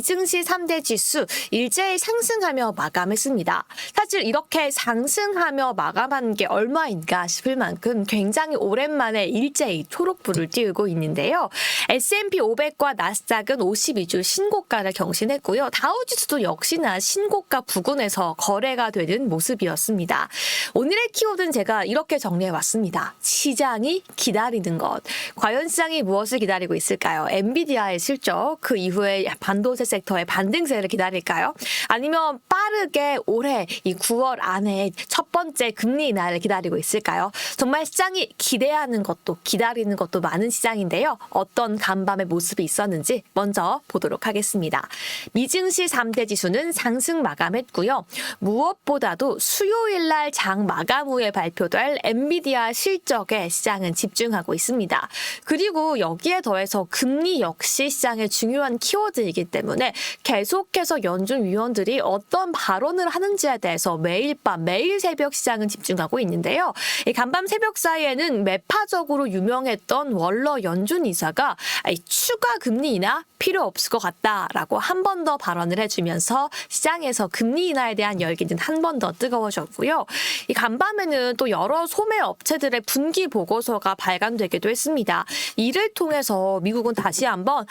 미증시 3대 지수 일제히 상승하며 마감했습니다. 사실 이렇게 상승하며 마감한 게 얼마인가 싶을 만큼 굉장히 오랜만에 일제히 초록불을 띄우고 있는데요. S&P 500과 나스닥은 52주 신고가를 경신했고요. 다우지수도 역시나 신고가 부근에서 거래가 되는 모습이었습니다. 오늘의 키워드는 제가 이렇게 정리해왔습니다. 시장이 기다리는 것. 과연 시장이 무엇을 기다리고 있을까요? 엔비디아의 실적, 그 이후에 반도체 섹터의 반등세를 기다릴까요? 아니면 빠르게 올해 이 9월 안에 첫 번째 금리 인하를 기다리고 있을까요? 정말 시장이 기대하는 것도 기다리는 것도 많은 시장인데요. 어떤 간밤의 모습이 있었는지 먼저 보도록 하겠습니다. 미증시 3대 지수는 상승 마감했고요. 무엇보다도 수요일 날 장 마감 후에 발표될 엔비디아 실적에 시장은 집중하고 있습니다. 그리고 여기에 더해서 금리 역시 시장의 중요한 키워드이기 때문에 계속해서 연준 위원들이 어떤 발언을 하는지에 대해서 매일 밤, 매일 새벽 시장은 집중하고 있는데요. 이 간밤 새벽 사이에는 매파적으로 유명했던 월러 연준 이사가 추가 금리 인하 필요 없을 것 같다라고 한 번 더 발언을 해주면서 시장에서 금리 인하에 대한 열기는 한 번 더 뜨거워졌고요. 이 간밤에는 또 여러 소매 업체들의 분기 보고서가 발간되기도 했습니다. 이를 통해서 미국은 다시 한번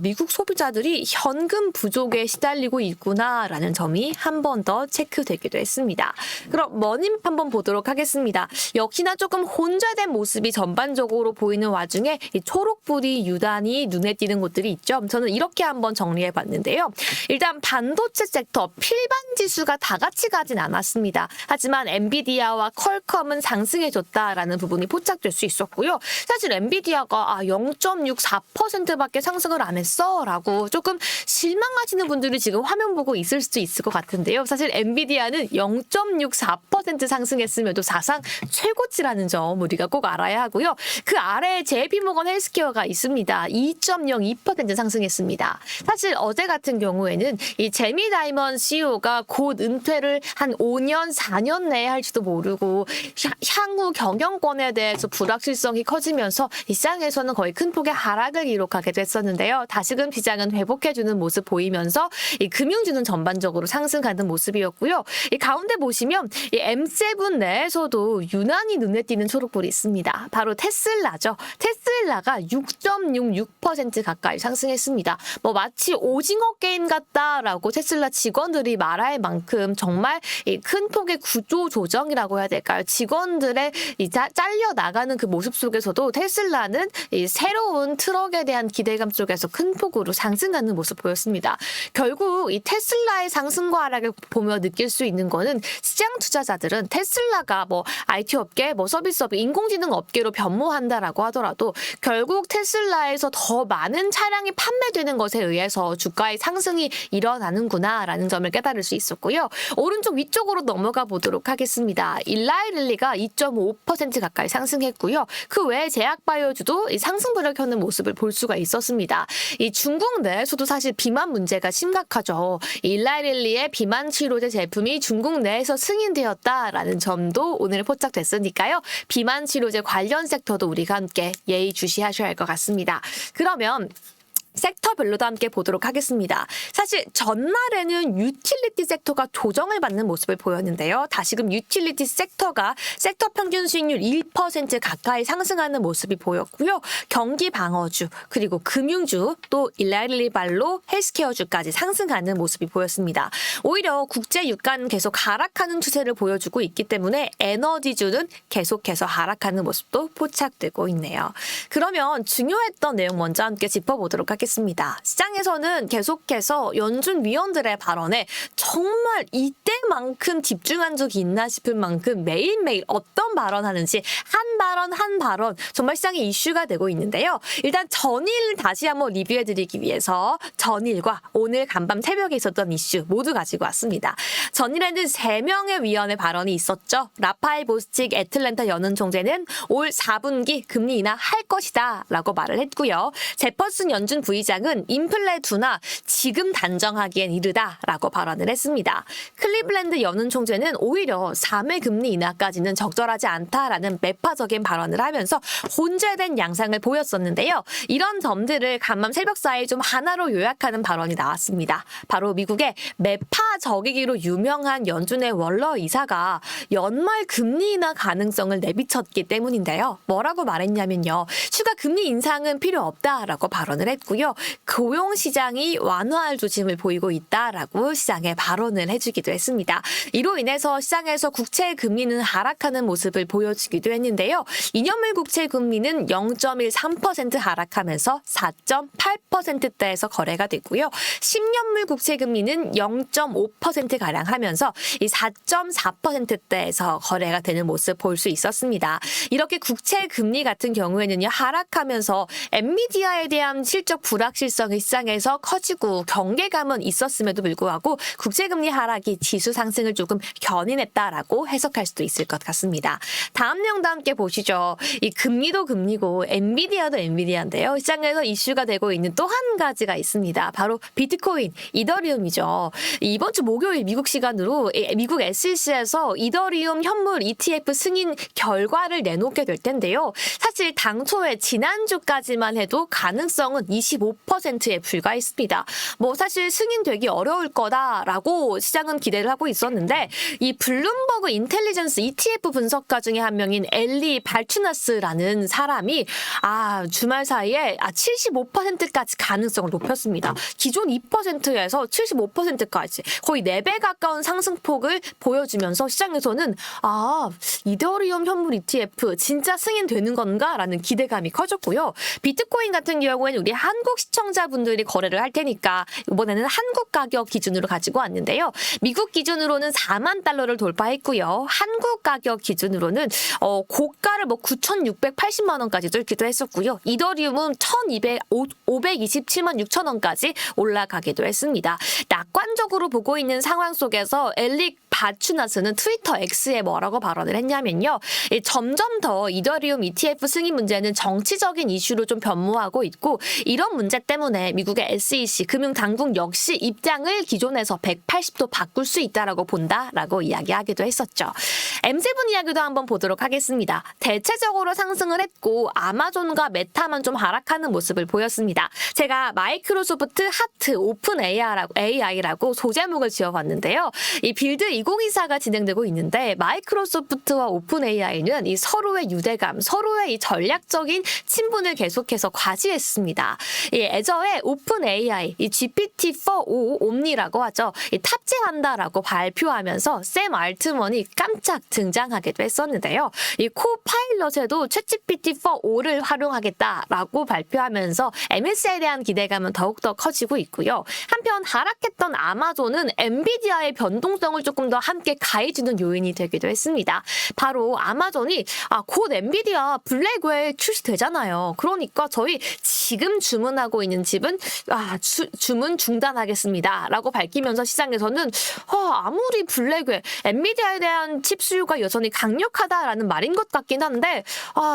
미국 소비자들이 현금 부족에 시달리고 있구나라는 점이 한 번 더 체크되기도 했습니다. 그럼 머님 한번 보도록 하겠습니다. 역시나 조금 혼재된 모습이 전반적으로 보이는 와중에 이 초록불이 유난히 눈에 띄는 곳들이 있죠. 저는 이렇게 한번 정리해 봤는데요. 일단 반도체 섹터 필반 지수가 다 같이 가진 않았습니다. 하지만 엔비디아와 퀄컴은 상승해줬다라는 부분이 포착될 수 있었고요. 사실 엔비디아가 0.64%밖에 상승을 안 했어 라고 조금 실망하시는 분들이 지금 화면 보고 있을 수도 있을 것 같은데요. 사실 엔비디아는 0.64% 상승했음에도 사상 최고치라는 점 우리가 꼭 알아야 하고요. 그 아래에 JP모건 헬스케어가 있습니다. 2.02% 상승했습니다. 사실 어제 같은 경우에는 이 제미 다이먼 CEO가 곧 은퇴를 한 5년, 4년 내에 할지도 모르고 향후 경영권에 대해서 불확실성이 커지면서 이 시장에서는 거의 큰 폭의 하락을 기록하게 됐었는데요. 다시금 시장은 회복해주는 모습 보이면서 이 금융주는 전반적으로 상승하는 모습이었고요. 이 가운데 보시면 이 M7 내에서도 유난히 눈에 띄는 초록불이 있습니다. 바로 테슬라죠. 테슬라가 6.66% 가까이 상승했습니다. 마치 오징어 게임 같다라고 테슬라 직원들이 말할 만큼 정말 큰 폭의 구조 조정이라고 해야 될까요? 직원들의 잘려 나가는 그 모습 속에서도 테슬라는 이 새로운 트럭에 대한 기대감 속에서 큰 폭으로 상승하는 모습 보였습니다. 결국 이 테슬라의 상승과 하락을 보며 느낄 수 있는 거는 시장 투자자들은 테슬라가 IT 업계, 서비스 업계, 인공지능 업계로 변모한다라고 하더라도 결국 테슬라에서 더 많은 차량이 판매되는 것에 의해서 주가의 상승이 일어나는구나라는 점을 깨달을 수 있었고요. 오른쪽 위쪽으로 넘어가 보도록 하겠습니다. 일라이릴리가 2.5% 가까이 상승했고요. 그 외에 제약바이오주도 상승불을 켜는 모습을 볼 수가 있었습니다. 이 중국 내에서도 사실 비만 문제가 심각하죠. 일라이릴리의 비만 치료제 제품이 중국 내에서 승인되었다라는 점도 오늘 포착됐으니까요. 비만 치료제 관련 섹터도 우리가 함께 예의주시하셔야 할 것 같습니다. 그러면 섹터별로도 함께 보도록 하겠습니다. 사실 전날에는 유틸리티 섹터가 조정을 받는 모습을 보였는데요. 다시금 유틸리티 섹터가 섹터 평균 수익률 1% 가까이 상승하는 모습이 보였고요. 경기 방어주 그리고 금융주 또 일라이릴리발로 헬스케어주까지 상승하는 모습이 보였습니다. 오히려 국제 유가는 계속 하락하는 추세를 보여주고 있기 때문에 에너지주는 계속해서 하락하는 모습도 포착되고 있네요. 그러면 중요했던 내용 먼저 함께 짚어보도록 하겠습니다. 시장에서는 계속해서 연준 위원들의 발언에 정말 이때만큼 집중한 적이 있나 싶을 만큼 매일매일 어떤 발언하는지 한 발언 정말 시장에 이슈가 되고 있는데요. 일단 전일 다시 한번 리뷰해드리기 위해서 전일과 오늘 간밤 새벽에 있었던 이슈 모두 가지고 왔습니다. 전일에는 3명의 위원의 발언이 있었죠. 라파엘 보스틱 애틀랜타 연은 총재는 올 4분기 금리 인하 할 것이다 라고 말을 했고요. 제퍼슨 연준 부의장은 인플레 둔화 지금 단정하기엔 이르다라고 발언을 했습니다. 클리블랜드 연은 총재는 오히려 3회 금리 인하까지는 적절하지 않다라는 매파적인 발언을 하면서 혼재된 양상을 보였었는데요. 이런 점들을 간밤 새벽 사이 좀 하나로 요약하는 발언이 나왔습니다. 바로 미국의 매파적이기로 유명한 연준의 월러 이사가 연말 금리 인하 가능성을 내비쳤기 때문인데요. 뭐라고 말했냐면요. 추가 금리 인상은 필요 없다라고 발언을 했고요. 고용 시장이 완화할 조짐을 보이고 있다라고 시장에 발언을 해주기도 했습니다. 이로 인해서 시장에서 국채 금리는 하락하는 모습을 보여주기도 했는데요. 2년물 국채 금리는 0.13% 하락하면서 4.8%대에서 거래가 됐고요. 10년물 국채 금리는 0.5%가량 하면서 이 4.4%대에서 거래가 되는 모습 볼 수 있었습니다. 이렇게 국채 금리 같은 경우에는요. 하락하면서 엔비디아에 대한 실적 불확실성이 시장에서 커지고 경계감은 있었음에도 불구하고 국채 금리 하락이 지수 상승을 조금 견인했다라고 해석할 수도 있을 것 같습니다. 다음 내용도 함께 보시죠. 이 금리도 금리고 엔비디아도 엔비디아인데요. 시장에서 이슈가 되고 있는 또 한 가지가 있습니다. 바로 비트코인, 이더리움이죠. 이번 주 목요일 미국 시간으로 미국 SEC에서 이더리움 현물 ETF 승인 결과를 내놓게 될 텐데요. 사실 당초에 지난주까지만 해도 가능성은 25%에 불과했습니다. 사실 승인되기 어려울 거다라고 시장은 기대를 하고 있었는데 이 블룸버그 인텔리전스 ETF 분석가 중에 한 명인 엘리 발투나스라는 사람이 주말 사이에 75%까지 가능성을 높였습니다. 기존 2%에서 75%까지 거의 4배 가까운 상승폭을 보여주면서 시장에서는 이더리움 현물 ETF 진짜 승인되는 건가? 라는 기대감이 커졌고요. 비트코인 같은 경우에는 우리 한국 시청자분들이 거래를 할 테니까 이번에는 한국 가격 기준으로 가지고 왔는데요. 미국 기준으로는 4만 달러를 돌파했고요. 한국 가격 기준으로는 고가를 9,680만 원까지 뚫기도 했었고요. 이더리움은 527만 6천 원까지 올라가기도 했습니다. 낙관적으로 보고 있는 상황 속에서 엘릭 바추나스는 트위터 X에 뭐라고 발언을 했냐면요. 점점 더 이더리움 ETF 승인 문제는 정치적인 이슈로 좀 변모하고 있고 이런 문제 때문에 미국의 SEC 금융당국 역시 입장을 기존에서 180도 바꿀 수 있다라고 본다라고 이야기하기도 했었죠. M7 이야기도 한번 보도록 하겠습니다. 대체적으로 상승을 했고 아마존과 메타만 좀 하락하는 모습을 보였습니다. 제가 마이크로소프트 하트 오픈 AI라고 소제목을 지어봤는데요. 이 빌드 2024가 진행되고 있는데 마이크로소프트와 오픈 AI는 이 서로의 유대감, 서로의 이 전략적인 친분을 계속해서 과시했습니다. 이 애저의 오픈 AI, 이 GPT-4o 옴니라고 하죠. 이 탑재한다라고 발표하면서 샘 알트먼이 깜짝 등장하기도 했었는데요. 이 코파일럿에도 챗GPT-4o를 활용하겠다라고 발표하면서 MS에 대한 기대감은 더욱더 커지고 있고요. 한편 하락했던 아마존은 엔비디아의 변동성을 조금 더 함께 가해주는 요인이 되기도 했습니다. 바로 아마존이 곧 엔비디아 블랙웰 출시되잖아요. 그러니까 저희 지금 주문하고 있는 집은 주문 중단하겠습니다. 라고 밝히면서 시장에서는 아무리 블랙웰, 엔비디아에 대한 칩 수요가 여전히 강력하다라는 말인 것 같긴 한데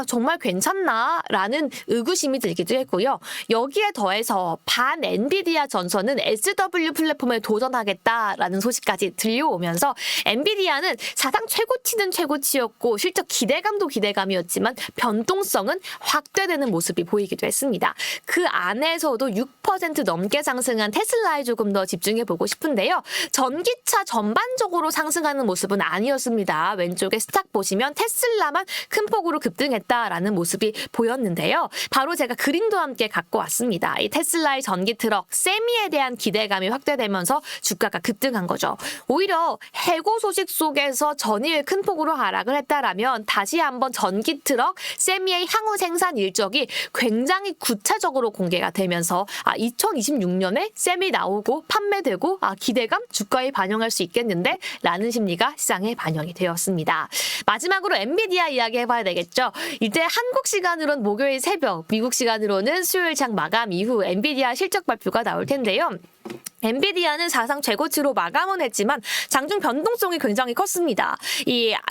정말 괜찮나? 라는 의구심이 들기도 했고요. 여기에 더해서 반 엔비디아 전선은 SW 플랫폼에 도전하겠다라는 소식까지 들려오면서 엔비디아는 사상 최고치는 최고치였고 실적 기대감도 기대감이었지만 변동성은 확대되는 모습이 보이기도 했습니다. 그 안에서도 6% 넘게 상승한 테슬라에 조금 더 집중해보고 싶은데요. 전기차 전반적으로 상승하는 모습은 아니었습니다. 왼쪽에 스탁 보시면 테슬라만 큰 폭으로 급등했다라는 모습이 보였는데요. 바로 제가 그림도 함께 갖고 왔습니다. 이 테슬라의 전기 트럭 세미에 대한 기대감이 확대되면서 주가가 급등한 거죠. 오히려 해고 소식 속에서 전일 큰 폭으로 하락을 했다라면 다시 한번 전기 트럭 세미의 향후 생산 일정이 굉장히 구체적으로 공개가 되면서 2026년에 세미 나오고 판매되고 기대감 주가에 반영할 수 있겠는데 라는 심리가 시장에 반영이 되었습니다. 마지막으로 엔비디아 이야기 해봐야 되겠죠. 이제 한국 시간으로는 목요일 새벽, 미국 시간으로는 수요일 장 마감 이후 엔비디아 실적 발표가 나올 텐데요. 엔비디아는 사상 최고치로 마감은 했지만 장중 변동성이 굉장히 컸습니다.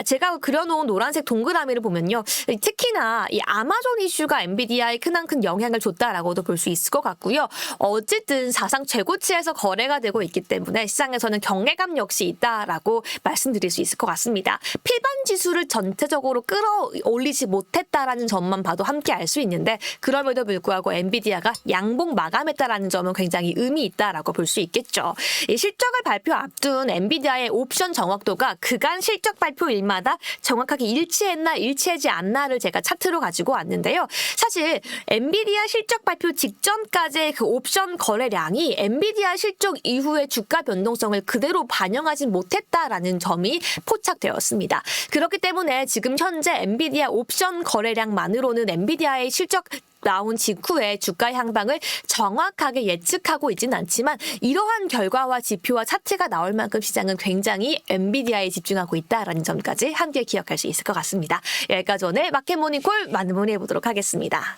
제가 그려놓은 노란색 동그라미를 보면요. 특히나 이 아마존 이슈가 엔비디아에 크나큰 영향을 줬다라고도 볼 수 있을 것 같고요. 어쨌든 사상 최고치에서 거래가 되고 있기 때문에 시장에서는 경계감 역시 있다라고 말씀드릴 수 있을 것 같습니다. 필반 지수를 전체적으로 끌어올리지 못했다라는 점만 봐도 함께 알 수 있는데 그럼에도 불구하고 엔비디아가 양봉 마감했다라는 점은 굉장히 의미 있다라고 볼 수 있겠죠. 이 실적을 발표 앞둔 엔비디아의 옵션 정확도가 그간 실적 발표일마다 정확하게 일치했나 일치하지 않나를 제가 차트로 가지고 왔는데요. 사실 엔비디아 실적 발표 직전까지의 그 옵션 거래량이 엔비디아 실적 이후의 주가 변동성을 그대로 반영하지 못했다라는 점이 포착되었습니다. 그렇기 때문에 지금 현재 엔비디아 옵션 거래량만으로는 엔비디아의 실적 나온 직후에 주가 향방을 정확하게 예측하고 있지는 않지만 이러한 결과와 지표와 차트가 나올 만큼 시장은 굉장히 엔비디아에 집중하고 있다라는 점까지 함께 기억할 수 있을 것 같습니다. 여기까지 오늘 마켓모닝콜 만문의해 보도록 하겠습니다.